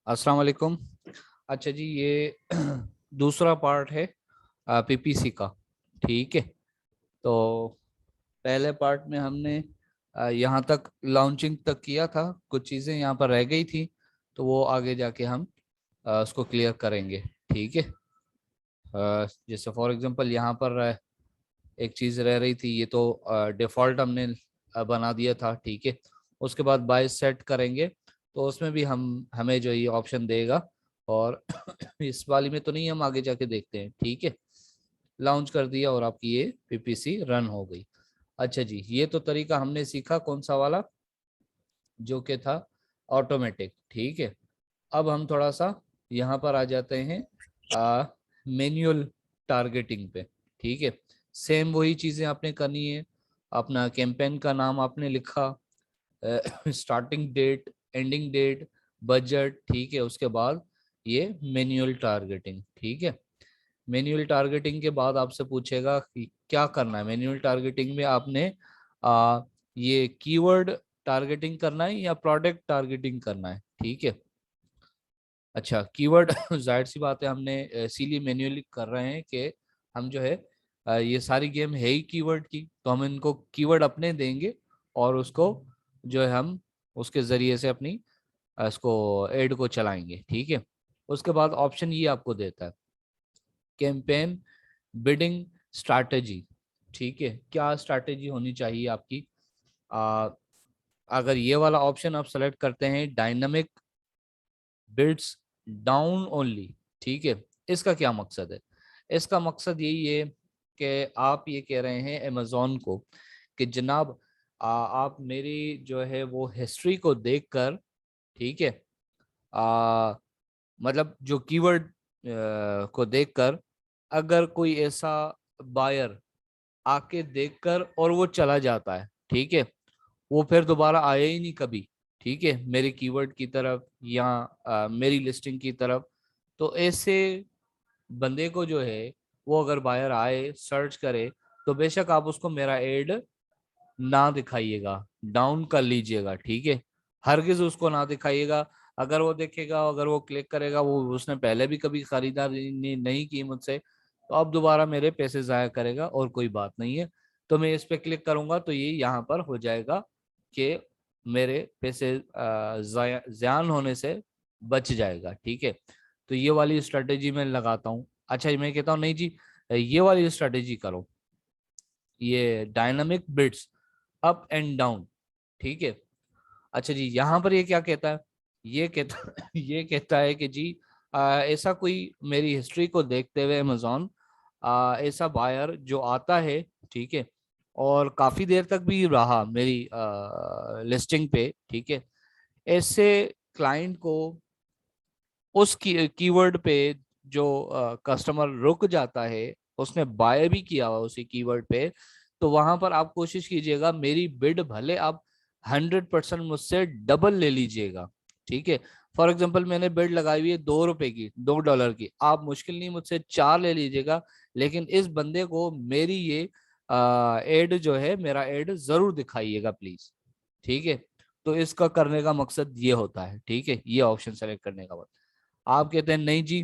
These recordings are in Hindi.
अस्सलाम वालेकुम। अच्छा जी, ये दूसरा पार्ट है पीपीसी का। ठीक है। तो पहले पार्ट में हमने यहाँ तक लॉन्चिंग तक किया था, कुछ चीज़ें यहाँ पर रह गई थी, तो वो आगे जाके हम उसको क्लियर करेंगे। ठीक है। जैसे फॉर एग्जांपल यहाँ पर एक चीज़ रह रही थी, ये तो डिफ़ॉल्ट हमने बना दिया था। ठीक है। उसके बाद बाय सेट करेंगे, तो उसमें भी हमें जो ये ऑप्शन देगा। और इस वाली में तो नहीं, हम आगे जाके देखते हैं। ठीक है। लॉन्च कर दिया और आपकी ये पीपीसी रन हो गई। अच्छा जी, ये तो तरीका हमने सीखा, कौन सा वाला, जो कि था ऑटोमेटिक। ठीक है। अब हम थोड़ा सा यहाँ पर आ जाते हैं मैन्युअल टारगेटिंग पे। ठीक है। सेम वही चीज़ें आपने करनी है। अपना कैंपेन का नाम आपने लिखा, starting date, ending date, budget. ठीक है। उसके बाद ये मैन्युअल टारगेटिंग। ठीक है। मैन्युअल टारगेटिंग के बाद आपसे पूछेगा कि क्या करना है। मैन्युअल टारगेटिंग में आपने आ, ये कीवर्ड टारगेटिंग करना है या प्रोडक्ट टारगेटिंग करना है। ठीक है। अच्छा, कीवर्ड जाहिर सी बात है, हमने इसीलिए मैन्युअली कर रहे हैं कि हम जो है ये सारी गेम है ही कीवर्ड की, तो हम इनको कीवर्ड अपने देंगे और उसको जो है हम उसके जरिए से अपनी इसको एड को चलाएंगे। ठीक है। उसके बाद ऑप्शन ये आपको देता है कैंपेन बिडिंग स्ट्रैटेजी। ठीक है। क्या स्ट्रैटेजी होनी चाहिए आपकी। आ, अगर ये वाला ऑप्शन आप सेलेक्ट करते हैं, डायनामिक बिड्स डाउन ओनली। ठीक है। इसका क्या मकसद है। इसका मकसद यही है कि आप ये कह रहे हैं अमेजोन को कि जनाब, आप मेरी जो है वो हिस्ट्री को देखकर, ठीक है, मतलब जो कीवर्ड को देखकर, अगर कोई ऐसा बायर आके देखकर और वो चला जाता है, ठीक है, वो फिर दोबारा आया ही नहीं कभी, ठीक है, मेरे कीवर्ड की तरफ या मेरी लिस्टिंग की तरफ, तो ऐसे बंदे को जो है वो अगर बायर आए सर्च करे, तो बेशक आप उसको मेरा एड ना दिखाइएगा, डाउन कर लीजिएगा। ठीक है। हरगिज उसको ना दिखाइएगा। अगर वो देखेगा, अगर वो क्लिक करेगा, वो उसने पहले भी कभी खरीदारी नहीं की मुझसे, तो अब दोबारा मेरे पैसे जाया करेगा और कोई बात नहीं है। तो मैं इस पे क्लिक करूंगा तो ये यहाँ पर हो जाएगा कि मेरे पैसे ज़यान होने से बच जाएगा। ठीक है। तो ये वाली स्ट्रेटेजी मैं लगाता हूँ। अच्छा, मैं कहता हूँ नहीं जी, ये वाली स्ट्रेटेजी करो, ये dynamic bits up and down. ठीक है। अच्छा जी, यहाँ पर ये क्या कहता है, ये कहता ये कहता है कि जी ऐसा कोई मेरी हिस्ट्री को देखते हुए अमेजोन, ऐसा बायर जो आता है, ठीक है, और काफी देर तक भी रहा मेरी लिस्टिंग पे, ठीक है, ऐसे क्लाइंट को उस कीवर्ड पे जो कस्टमर रुक जाता है, उसने बाय भी किया हुआ उसी कीवर्ड पे, तो वहां पर आप कोशिश कीजिएगा मेरी बिड भले आप 100% मुझसे डबल ले लीजिएगा। ठीक है। फॉर एग्जाम्पल मैंने बिड लगाई हुई है $2 की, $2 की, आप मुश्किल नहीं मुझसे 4 ले लीजिएगा, लेकिन इस बंदे को मेरी ये एड जो है, मेरा एड जरूर दिखाइएगा प्लीज। ठीक है। तो इसका करने का मकसद ये होता है। ठीक है। ये ऑप्शन सेलेक्ट करने का मकसद। आप कहते हैं नहीं जी,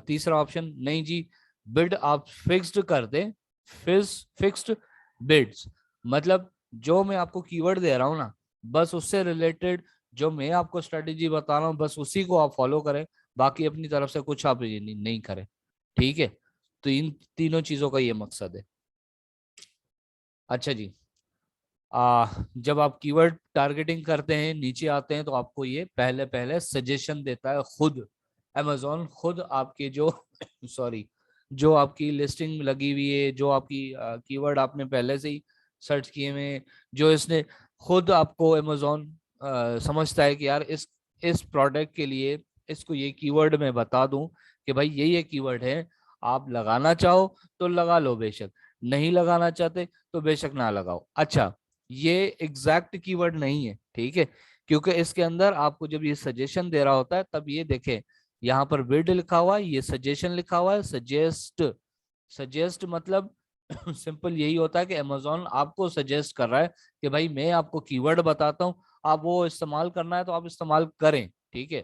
तीसरा ऑप्शन, नहीं जी, बिड आप फिक्स्ड कर दें। फिक्स्ड बिड्स मतलब जो मैं आपको कीवर्ड दे रहा हूं ना, बस उससे रिलेटेड जो मैं आपको स्ट्रेटेजी बता रहा हूँ, बस उसी को आप फॉलो करें, बाकी अपनी तरफ से कुछ आप ये नहीं करें। ठीक है। तो इन तीनों चीजों का ये मकसद है। अच्छा जी, जब आप कीवर्ड टारगेटिंग करते हैं, नीचे आते हैं, तो आपको ये पहले पहले सजेशन देता है खुद अमेजोन, खुद आपके जो सॉरी, जो आपकी लिस्टिंग लगी हुई है, जो आपकी कीवर्ड आपने पहले से ही सर्च किए हुए हैं, जो इसने खुद आपको अमेजोन समझता है कि यार इस प्रोडक्ट के लिए इसको ये कीवर्ड मैं बता दूं कि भाई ये कीवर्ड है, आप लगाना चाहो तो लगा लो, बेशक नहीं लगाना चाहते तो बेशक ना लगाओ। अच्छा, ये एग्जैक्ट कीवर्ड नहीं है, ठीक है, क्योंकि इसके अंदर आपको जब ये सजेशन दे रहा होता है, तब ये देखें यहाँ पर विड लिखा हुआ है, ये सजेशन लिखा हुआ है, सजेस्ट। सजेस्ट मतलब सिंपल यही होता है कि अमेजोन आपको सजेस्ट कर रहा है कि भाई मैं आपको कीवर्ड बताता हूँ, आप वो इस्तेमाल करना है तो आप इस्तेमाल करें। ठीक है।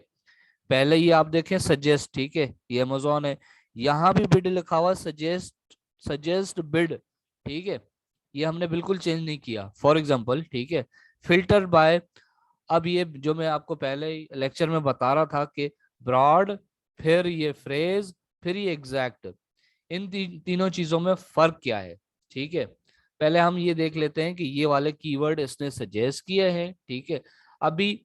पहले ये आप देखें सजेस्ट, ठीक है, ये अमेजोन है, यहाँ भी बिड लिखा हुआ सजेस्ट, सजेस्ट बिड, ठीक है, ये हमने बिल्कुल चेंज नहीं किया। फॉर एग्जांपल, ठीक है, फिल्टर बाय, अब ये जो मैं आपको पहले लेक्चर में बता रहा था कि ब्रॉड, फिर ये फ्रेज, फिर ये एग्जैक्ट, इन तीनों चीजों में फर्क क्या है, ठीक है। पहले हम ये देख लेते हैं कि ये वाले कीवर्ड इसने सजेस्ट किए हैं, ठीक है। अभी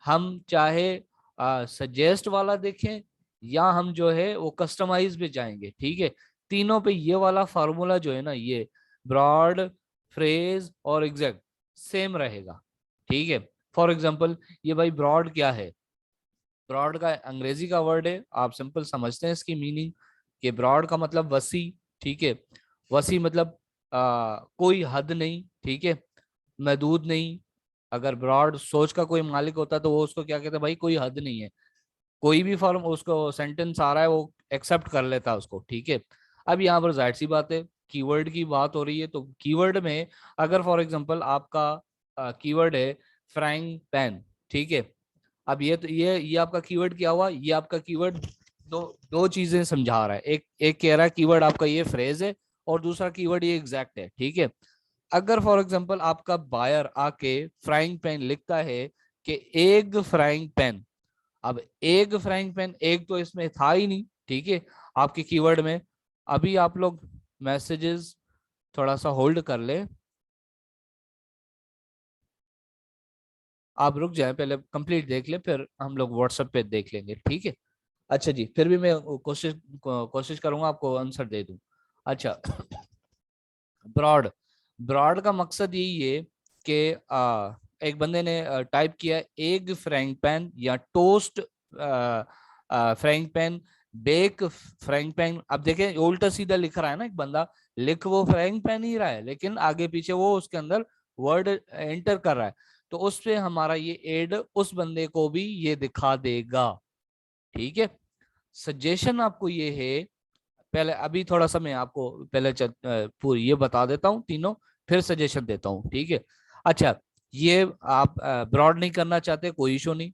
हम चाहे सजेस्ट वाला देखें या हम जो है वो कस्टमाइज पे जाएंगे, ठीक है। तीनों पे ये वाला फार्मूला जो है ना, ये ब्रॉड, फ्रेज और एग्जैक्ट सेम रहेगा, ठीक है। फॉर एग्जाम्पल, ये भाई ब्रॉड क्या है, ब्रॉड का अंग्रेजी का वर्ड है, आप सिंपल समझते हैं इसकी मीनिंग, कि ब्रॉड का मतलब वसी, ठीक है। वसी मतलब कोई हद नहीं, ठीक है, महदूद नहीं। अगर ब्रॉड सोच का कोई मालिक होता तो वो उसको क्या कहता, भाई कोई हद नहीं है, कोई भी फॉर्म उसको सेंटेंस आ रहा है वो एक्सेप्ट कर लेता है उसको, ठीक है। अब यहाँ पर जाहिर सी बात है, कीवर्ड की बात हो रही है, तो कीवर्ड में अगर फॉर एग्जांपल आपका कीवर्ड है फ्राइंग पैन, ठीक है। अब ये तो ये आपका कीवर्ड क्या हुआ, ये आपका कीवर्ड दो दो चीजें समझा रहा है, एक एक कह रहा है कीवर्ड आपका ये फ्रेज है, और दूसरा कीवर्ड ये एग्जैक्ट है, ठीक है। अगर फॉर एग्जांपल आपका बायर आके फ्राइंग पैन लिखता है कि एग फ्राइंग पैन, अब एग फ्राइंग पैन, एग तो इसमें था ही नहीं, ठीक है, आपके कीवर्ड में। अभी आप लोग मैसेजेस थोड़ा सा होल्ड कर ले, आप रुक जाए, पहले कंप्लीट देख ले, फिर हम लोग व्हाट्सएप पे देख लेंगे, ठीक है। अच्छा जी, फिर भी मैं कोशिश करूंगा आपको आंसर दे दूं। अच्छा, ब्रॉड, ब्रॉड का मकसद यही है कि एक बंदे ने टाइप किया एग फ्राइंग पैन या toast frying pan, bake frying pan. अब देखें उल्टा सीधा लिख रहा है ना एक बंदा, लिख वो फ्राइंग पैन ही रहा है, लेकिन आगे पीछे वो उसके अंदर वर्ड एंटर कर रहा है, तो उस पे हमारा ये एड उस बंदे को भी ये दिखा देगा, ठीक है। सजेशन आपको ये है, पहले अभी थोड़ा सा मैं आपको पहले पूरी ये बता देता हूँ तीनों, फिर सजेशन देता हूँ, ठीक है। अच्छा, ये आप ब्रॉड नहीं करना चाहते, कोई इशू नहीं,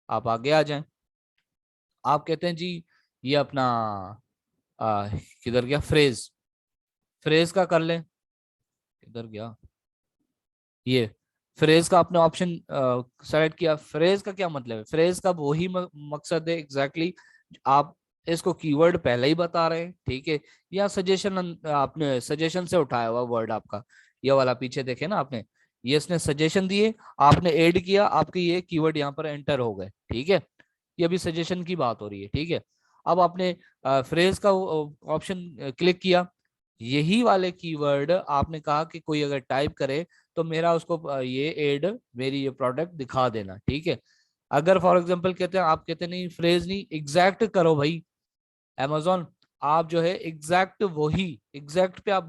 आप आगे आ जाएं। आप कहते हैं जी ये अपना किधर गया फ्रेज, फ्रेज का कर लें, किधर गया, ये फ्रेज का आपने ऑप्शन सेलेक्ट किया। फ्रेज का क्या मतलब है, फ्रेज का वही मकसद है एग्जैक्टली आप इसको कीवर्ड पहले ही बता रहे हैं, ठीक है। या सजेशन, आपने सजेशन से उठाया हुआ वर्ड आपका, ये वाला पीछे देखे ना आपने, ये इसने सजेशन दिए, आपने ऐड किया, आपके ये कीवर्ड यहाँ पर एंटर हो गए, ठीक है। ये अभी सजेशन की बात हो रही है, ठीक है। अब आपने फ्रेज का ऑप्शन क्लिक किया, यही वाले कीवर्ड आपने कहा कि कोई अगर टाइप करे तो मेरा उसको ये एड, मेरी ये प्रोडक्ट दिखा देना, ठीक है। अगर फॉर एग्जांपल कहते हैं, आप कहते हैं नहीं फ्रेज नहीं, एग्जैक्ट करो भाई amazon, आप जो है एग्जैक्ट, वही एग्जैक्ट पे आप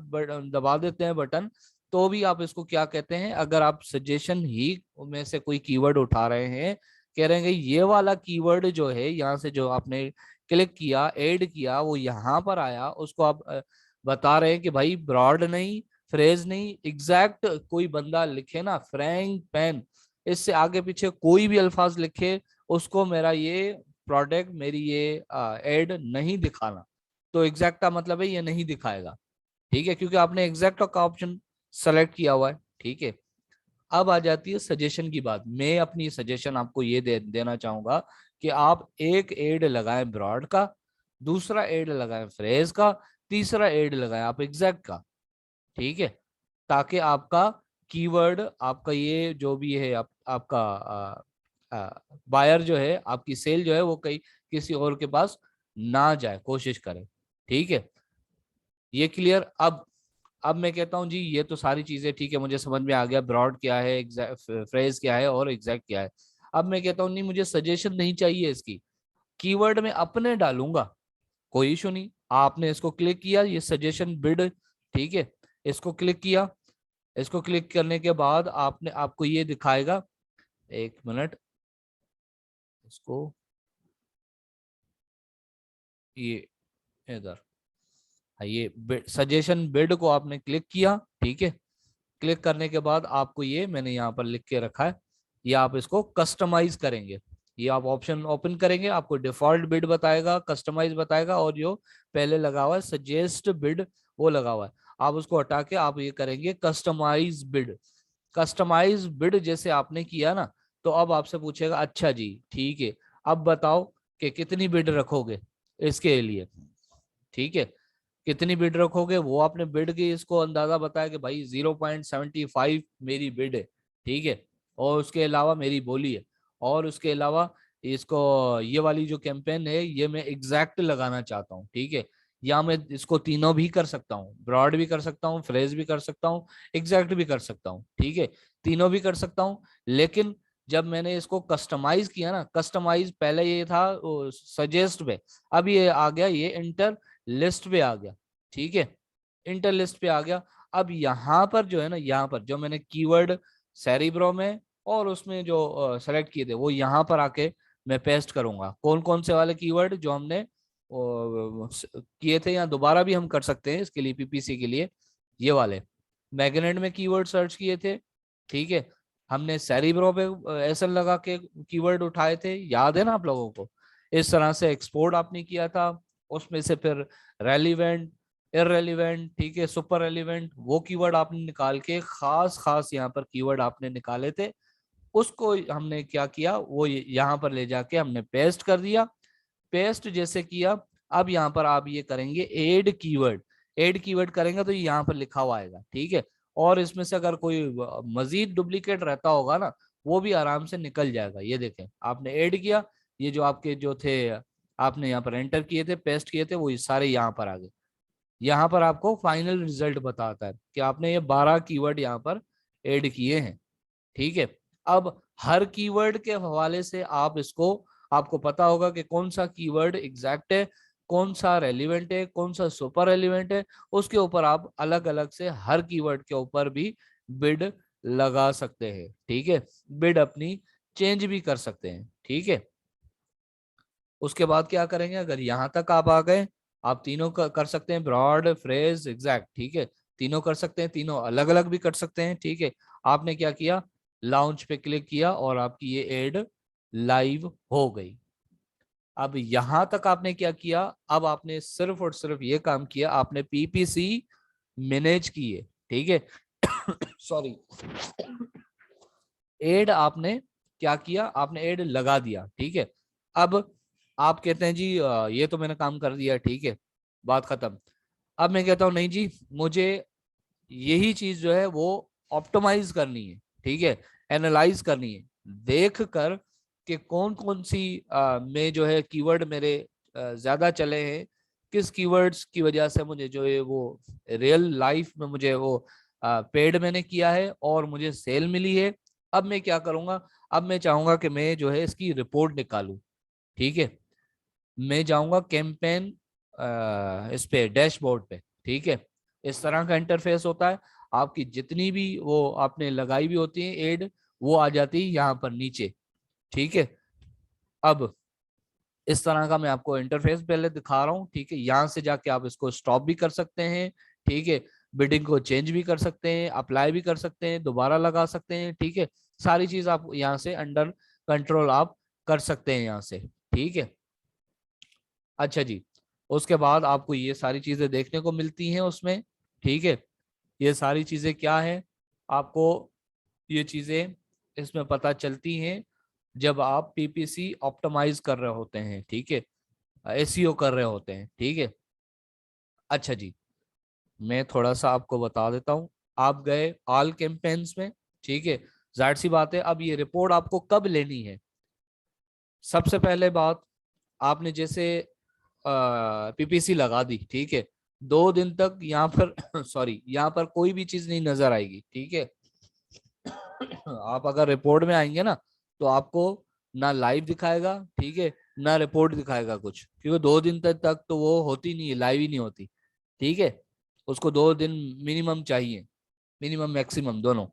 दबा देते हैं बटन, तो भी आप इसको क्या कहते हैं, अगर आप सजेशन ही में से कोई कीवर्ड उठा रहे हैं, कह रहे हैं कि ये वाला कीवर्ड जो है यहाँ से जो आपने क्लिक किया ऐड किया वो यहाँ पर आया, उसको आप बता रहे हैं कि भाई ब्रॉड नहीं, फ्रेज नहीं, एग्जैक्ट कोई बंदा लिखे ना फ्रैंक पेन, इससे आगे पीछे कोई भी अल्फाज लिखे, उसको मेरा ये प्रोडक्ट, मेरी ये एड नहीं दिखाना। तो एग्जैक्ट का मतलब है ये नहीं दिखाएगा, ठीक है, क्योंकि आपने एग्जैक्ट का ऑप्शन सेलेक्ट किया हुआ है, ठीक है। अब आ जाती है सजेशन की बात, मैं अपनी सजेशन आपको ये देना चाहूंगा कि आप एक एड लगाएं ब्रॉड का, दूसरा एड लगाएं फ्रेज का, तीसरा एड लगाएं आप एग्जैक्ट का, ठीक है। ताकि आपका कीवर्ड, आपका ये जो भी है आपका बायर जो है, आपकी सेल जो है वो कहीं किसी और के पास ना जाए, कोशिश करें, ठीक है। ये क्लियर। अब मैं कहता हूँ जी ये तो सारी चीजें ठीक है, मुझे समझ में आ गया ब्रॉड क्या है, फ्रेज क्या है और एग्जैक्ट क्या है। अब मैं कहता हूँ नहीं मुझे सजेशन नहीं चाहिए इसकी, कीवर्ड में अपने डालूंगा, कोई इशू नहीं। आपने इसको क्लिक किया, ये सजेशन बिड, ठीक है, इसको क्लिक किया, इसको क्लिक करने के बाद आपने, आपको ये दिखाएगा, एक मिनट, इसको ये इधर, हाँ, ये सजेशन बिड को आपने क्लिक किया, ठीक है। क्लिक करने के बाद आपको ये मैंने यहाँ पर लिख के रखा है, ये आप इसको कस्टमाइज करेंगे, ये आप ऑप्शन ओपन करेंगे, आपको डिफॉल्ट बिड बताएगा, कस्टमाइज बताएगा, और जो पहले लगा हुआ है सजेस्ट बिड वो लगा हुआ है, आप उसको हटा के आप ये करेंगे कस्टमाइज बिड। कस्टमाइज बिड जैसे आपने किया ना, तो अब आपसे पूछेगा अच्छा जी ठीक है, अब बताओ कि कितनी बिड रखोगे इसके लिए। ठीक है, कितनी बिड रखोगे, वो आपने बिड की इसको अंदाजा बताया कि भाई 0.75 मेरी बिड है। ठीक है, और उसके अलावा मेरी बोली है, और उसके अलावा इसको ये वाली जो कैंपेन है ये मैं एग्जैक्ट लगाना चाहता हूँ। ठीक है, या मैं इसको तीनों भी कर सकता हूँ, ब्रॉड भी कर सकता हूँ, फ्रेज भी कर सकता हूँ, एग्जैक्ट भी कर सकता हूँ। ठीक है, तीनों भी कर सकता हूँ। लेकिन जब मैंने इसको कस्टमाइज किया ना, कस्टमाइज पहले ये था सजेस्ट पे, अब ये आ गया ये इंटर लिस्ट पे आ गया। ठीक है, इंटर लिस्ट पे आ गया। अब यहाँ पर जो है ना, यहाँ पर जो मैंने कीवर्ड सेरिब्रो में और उसमें जो सेलेक्ट किए थे वो यहाँ पर आके मैं पेस्ट करूंगा। कौन कौन से वाले कीवर्ड जो हमने किए थे, या दोबारा भी हम कर सकते हैं इसके लिए, पीपीसी के लिए, ये वाले मैग्नेट में कीवर्ड सर्च किए थे। ठीक है, हमने सेरिब्रो पे एसएल लगा के कीवर्ड उठाए थे, याद है ना आप लोगों को। इस तरह से एक्सपोर्ट आपने किया था, उसमें से फिर रेलिवेंट, इररेलिवेंट, ठीक है, सुपर रेलिवेंट, वो कीवर्ड आपने निकाल के खास खास यहाँ पर कीवर्ड आपने निकाले थे, उसको हमने क्या किया, वो यहाँ पर ले जाके हमने पेस्ट कर दिया। पेस्ट जैसे किया, अब यहाँ पर आप ये करेंगे एड कीवर्ड। एड कीवर्ड करेंगे तो यहाँ पर लिखा हुआ आएगा। ठीक है, और इसमें से अगर कोई मजीद डुप्लीकेट रहता होगा ना, वो भी आराम से निकल जाएगा। ये देखें, आपने ऐड किया, ये जो आपके जो थे आपने यहाँ पर एंटर किए थे, पेस्ट किए थे, वो ये सारे यहाँ पर आ गए। यहाँ पर आपको फाइनल रिजल्ट बताता है कि आपने ये 12 कीवर्ड यहाँ पर ऐड किए हैं। ठीक है, अब हर कीवर्ड के हवाले से आप इसको, आपको पता होगा कि कौन सा कीवर्ड एग्जैक्ट है, कौन सा रेलिवेंट है, कौन सा सुपर रेलिवेंट है। उसके ऊपर आप अलग अलग से हर कीवर्ड के ऊपर भी बिड लगा सकते हैं। ठीक है, बिड अपनी चेंज भी कर सकते हैं। ठीक है, उसके बाद क्या करेंगे, अगर यहाँ तक आप आ गए, आप तीनों कर सकते हैं, ब्रॉड, फ्रेज, एग्जैक्ट। ठीक है, तीनों कर सकते हैं, तीनों अलग अलग भी कर सकते हैं। ठीक है, आपने क्या किया, लॉन्च पे क्लिक किया और आपकी ये एड लाइव हो गई। अब यहां तक आपने क्या किया, अब आपने सिर्फ और सिर्फ ये काम किया, आपने पीपीसी मैनेज की है। ठीक है, सॉरी, एड आपने क्या किया, आपने एड लगा दिया। ठीक है, अब आप कहते हैं जी ये तो मैंने काम कर दिया, ठीक है, बात खत्म। अब मैं कहता हूँ नहीं जी, मुझे यही चीज जो है वो ऑप्टिमाइज करनी है। ठीक है, एनालाइज करनी है, देख कर कि कौन कौन सी में जो है कीवर्ड मेरे ज्यादा चले हैं, किस कीवर्ड्स की वजह से मुझे जो है वो रियल लाइफ में मुझे वो पेड मैंने किया है और मुझे सेल मिली है। अब मैं क्या करूंगा, अब मैं चाहूंगा कि मैं जो है इसकी रिपोर्ट निकालूं। ठीक है, मैं जाऊंगा कैंपेन इस पे डैशबोर्ड पे। ठीक है, इस तरह का इंटरफेस होता है, आपकी जितनी भी वो आपने लगाई भी होती है एड, वो आ जाती है यहाँ पर नीचे। ठीक है, अब इस तरह का मैं आपको इंटरफेस पहले दिखा रहा हूँ। ठीक है, यहाँ से जाके आप इसको स्टॉप भी कर सकते हैं। ठीक है, बिडिंग को चेंज भी कर सकते हैं, अप्लाई भी कर सकते हैं, दोबारा लगा सकते हैं। ठीक है, सारी चीज आप यहाँ से अंडर कंट्रोल आप कर सकते हैं यहाँ से। ठीक है, अच्छा जी, उसके बाद आपको ये सारी चीजें देखने को मिलती हैं उसमें। ठीक है, ये सारी चीजें क्या है, आपको ये चीजें इसमें पता चलती हैं जब आप पीपीसी ऑप्टिमाइज कर रहे होते हैं। ठीक है, एसईओ कर रहे होते हैं। ठीक है, अच्छा जी, मैं थोड़ा सा आपको बता देता हूँ। आप गए ऑल कैंपेन्स में। ठीक है, जाहिर सी बात है, अब ये रिपोर्ट आपको कब लेनी है। सबसे पहले बात, आपने जैसे पीपीसी लगा दी, ठीक है, 2 दिन तक यहाँ पर सॉरी, यहाँ पर कोई भी चीज नहीं नजर आएगी। ठीक है, आप अगर रिपोर्ट में आएंगे ना, तो आपको ना लाइव दिखाएगा, ठीक है, ना रिपोर्ट दिखाएगा कुछ, क्योंकि 2 दिन तक तो वो होती नहीं है, लाइव ही नहीं होती। ठीक है, उसको 2 दिन मिनिमम चाहिए, मिनिमम मैक्सिमम दोनों।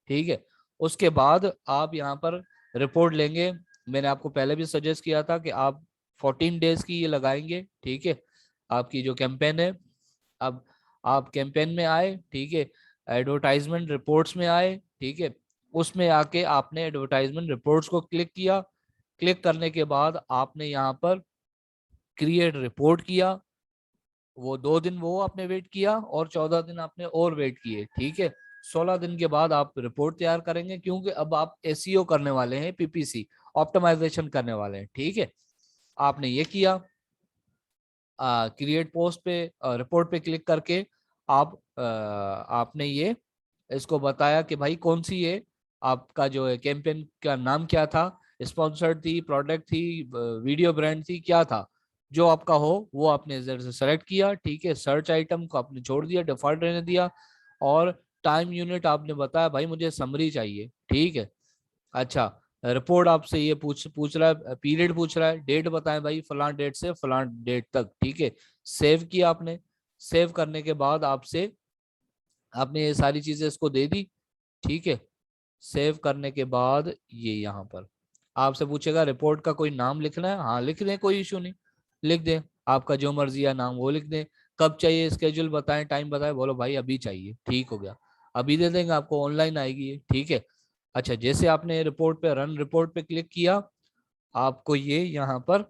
ठीक है, उसके बाद आप यहाँ पर रिपोर्ट लेंगे। मैंने आपको पहले भी सजेस्ट किया था कि आप 14 डेज की ये लगाएंगे। ठीक है, आपकी जो कैंपेन है, अब आप कैंपेन में आए, ठीक है, एडवर्टाइजमेंट रिपोर्ट्स में आए। ठीक है, उसमें आके आपने एडवर्टाइजमेंट रिपोर्ट्स को क्लिक किया। क्लिक करने के बाद आपने यहाँ पर क्रिएट रिपोर्ट किया, वो 2 दिन वो आपने वेट किया और 14 दिन आपने और वेट किए, ठीक है। 16 दिन के बाद आप रिपोर्ट तैयार करेंगे, क्योंकि अब आप एसईओ करने वाले हैं, पीपीसी ऑप्टिमाइजेशन करने वाले हैं, ठीक है। आपने ये किया, क्रिएट पोस्ट पे रिपोर्ट पे क्लिक करके आप आपने ये इसको बताया कि भाई कौन सी है आपका जो है कैंपेन का नाम क्या था, स्पॉन्सर्ड थी, प्रोडक्ट थी, वीडियो ब्रांड थी, क्या था, जो आपका हो वो आपने इधर से सेलेक्ट किया, ठीक है। सर्च आइटम को आपने छोड़ दिया, डिफॉल्ट रहने दिया, और टाइम यूनिट आपने बताया भाई मुझे समरी चाहिए, ठीक है। अच्छा, रिपोर्ट आपसे ये पूछ रहा है, पीरियड पूछ रहा है, डेट बताएं भाई फलान डेट से फलान डेट तक, ठीक है। सेव किया आपने, सेव करने के बाद आपसे आपने ये सारी चीजें इसको दे दी, ठीक है। सेव करने के बाद ये यहाँ पर आपसे पूछेगा रिपोर्ट का कोई नाम लिखना है, हाँ लिख दें, कोई इशू नहीं, लिख दें, आपका जो मर्जी है नाम वो लिख दें। कब चाहिए स्केड्यूल बताएं, टाइम बताएं, बोलो भाई अभी चाहिए, ठीक हो गया, अभी दे देंगे आपको, ऑनलाइन आएगी ये, ठीक है। अच्छा, जैसे आपने रिपोर्ट पे रन रिपोर्ट पे क्लिक किया, आपको ये यहाँ पर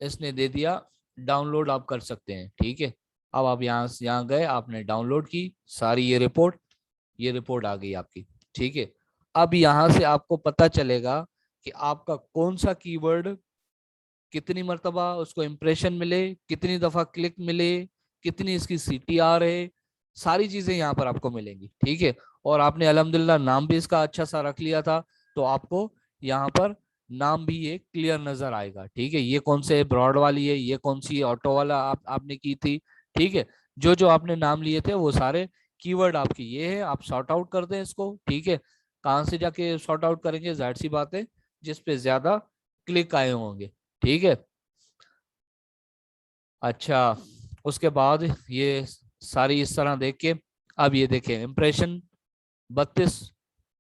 इसने दे दिया डाउनलोड आप कर सकते हैं, ठीक है। अब आप यहाँ गए, आपने डाउनलोड की सारी ये रिपोर्ट आ गई आपकी, ठीक है। अब यहाँ से आपको पता चलेगा कि आपका कौन सा कीवर्ड कितनी मर्तबा उसको इंप्रेशन मिले, कितनी दफा क्लिक मिले, कितनी इसकी सीटीआर है, सारी चीजें यहाँ पर आपको मिलेंगी, ठीक है। और आपने अल्हम्दुलिल्लाह नाम भी इसका अच्छा सा रख लिया था, तो आपको यहाँ पर नाम भी ये क्लियर नजर आएगा, ठीक है। ये कौन से ब्रॉड वाली है, ये कौन सी ऑटो वाला आपने की थी, ठीक है। जो जो आपने नाम लिए थे वो सारे कीवर्ड आपकी ये है, आप सॉर्ट आउट कर दें इसको, ठीक है। कहाँ से जाके सॉर्ट आउट करेंगे, जाहिर सी बात है जिस पे ज्यादा क्लिक आए होंगे, ठीक है। अच्छा, उसके बाद ये सारी इस तरह देख के, अब ये देखें इम्प्रेशन 32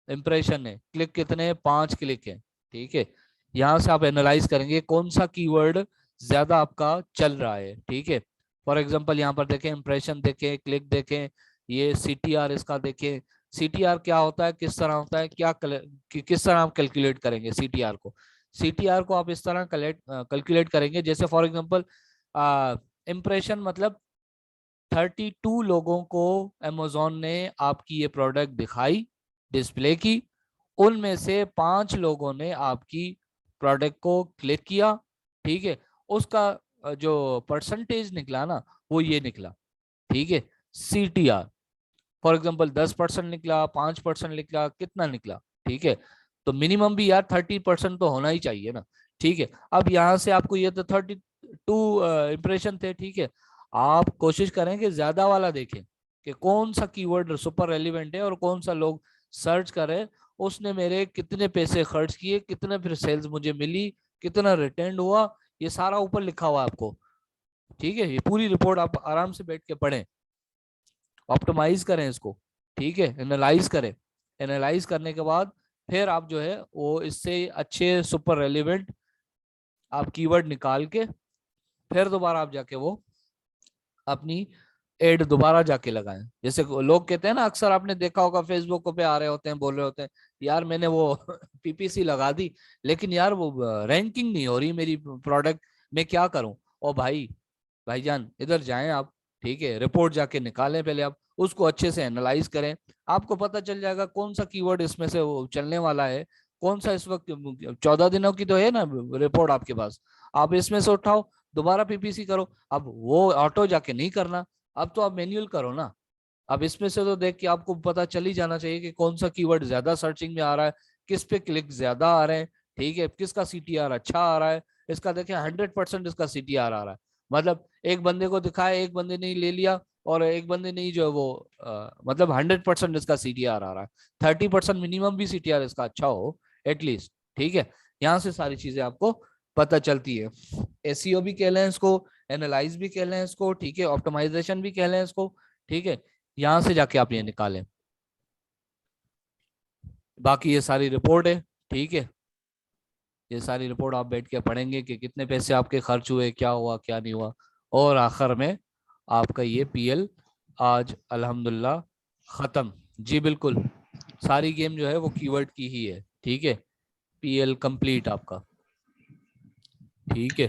इम्प्रेशन है, क्लिक कितने हैं, 5 क्लिक है, ठीक है। यहाँ से आप एनालाइज करेंगे कौन सा कीवर्ड ज्यादा आपका चल रहा है, ठीक है। फॉर एग्जांपल यहाँ पर देखें, इम्प्रेशन देखें, क्लिक देखें, ये सीटीआर इसका देखें। सीटीआर क्या होता है, किस तरह होता है, किस तरह आप कैलकुलेट करेंगे सीटीआर को। सीटीआर को आप इस तरह कैलकुलेट करेंगे, जैसे फॉर एग्जांपल इम्प्रेशन मतलब 32 लोगों को अमेजोन ने आपकी ये प्रोडक्ट दिखाई, डिस्प्ले की, उनमें से 5 लोगों ने आपकी प्रोडक्ट को क्लिक किया, ठीक है। उसका जो परसेंटेज निकला ना, वो ये निकला, ठीक है। सीटीआर फॉर एग्जाम्पल 10% निकला, 5% निकला, कितना निकला, ठीक है। तो मिनिमम भी यार 30% तो होना ही चाहिए ना, ठीक है। अब यहाँ से आपको ये तो 32 इंप्रेशन थे, ठीक है। आप कोशिश करें कि ज्यादा वाला देखें कि कौन सा कीवर्ड सुपर रेलिवेंट है और कौन सा लोग सर्च करें, उसने मेरे कितने पैसे खर्च किए, कितने फिर सेल्स मुझे मिली, कितना रिटर्न हुआ, ये सारा ऊपर लिखा हुआ है आपको, ठीक है। ये पूरी रिपोर्ट आप आराम से बैठ के पढ़ें, ऑप्टिमाइज करें इसको, ठीक है, एनालाइज करें। एनालाइज करने के बाद फिर आप जो है वो इससे अच्छे सुपर रेलिवेंट आप कीवर्ड निकाल के फिर दोबारा आप जाके वो अपनी एड दोबारा जाके लगाएं। जैसे लोग कहते हैं ना, अक्सर आपने देखा होगा फेसबुक पे आ रहे होते हैं, बोल रहे होते हैं यार मैंने वो पीपीसी लगा दी, लेकिन यार वो रैंकिंग नहीं हो रही मेरी प्रोडक्ट, मैं क्या करूं। और भाईजान इधर जाएं आप, ठीक है, रिपोर्ट जाके निकालें, पहले आप उसको अच्छे से एनालाइज करें, आपको पता चल जाएगा कौन सा कीवर्ड इसमें से वो चलने वाला है, कौन सा इस वक्त 14 दिनों की तो है ना रिपोर्ट आपके पास, आप इसमें से उठाओ, दोबारा पीपीसी करो। अब वो ऑटो जाके नहीं करना, अब तो आप मैन्युअल करो ना। अब इसमें से तो देख के आपको पता चल ही जाना चाहिए कि कौन सा कीवर्ड ज्यादा सर्चिंग में आ रहा है, किस पे क्लिक ज्यादा आ रहे हैं, ठीक है, किसका सीटीआर अच्छा आ रहा है। इसका देखिए 100% इसका सीटीआर आ रहा है, मतलब एक बंदे को दिखाया, एक बंदे ने ले लिया और एक बंदे ने जो है वो मतलब 100% इसका सीटीआर आ रहा है। 30% मिनिमम भी सीटीआर इसका अच्छा हो एटलीस्ट, ठीक है। यहाँ से सारी चीजें आपको पता चलती है। एसईओ भी कह लें इसको, एनालाइज भी कह लें इसको, ठीक है, ऑप्टिमाइजेशन भी कह लें इसको, ठीक है। यहाँ से जाके आप ये निकालें, बाकी ये सारी रिपोर्ट है, ठीक है। ये सारी रिपोर्ट आप बैठ के पढ़ेंगे कि कितने पैसे आपके खर्च हुए, क्या हुआ क्या नहीं हुआ, और आखिर में आपका ये पीएल आज अल्हम्दुलिल्लाह खत्म। जी बिल्कुल, सारी गेम जो है वो कीवर्ड की ही है, ठीक है। पीएल कंप्लीट आपका। ठीक है,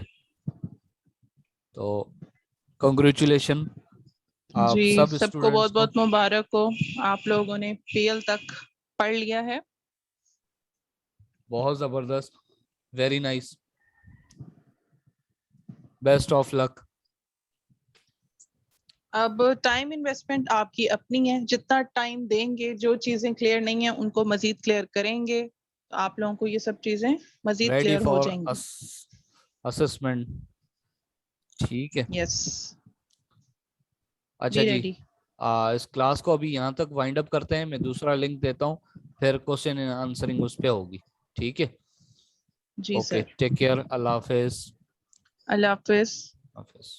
तो कंग्रेचुलेशन आप जी, सब सबको स्टूडेंट्स बहुत को। बहुत मुबारक हो, आप लोगों ने पीएल तक पढ़ लिया है। बहुत जबरदस्त, very nice, best of luck. अब टाइम इन्वेस्टमेंट आपकी अपनी है, जितना टाइम देंगे, जो चीजें क्लियर नहीं है उनको मजीद क्लियर करेंगे, तो आप लोगों को ये सब चीजें मजीद रेडी क्लियर हो फॉर जाएंगी। असेसमेंट। ठीक है, यस, अच्छा बी जी। रेडी। इस क्लास को अभी यहाँ तक वाइंड अप करते हैं, मैं दूसरा लिंक देता हूँ, फिर क्वेश्चन एंड आंसरिंग उस पे होगी। ठीक है, जी ओके, सर, टेक केयर, अल्लाह हाफिज। अल्लाह हाफिज। हाफिज।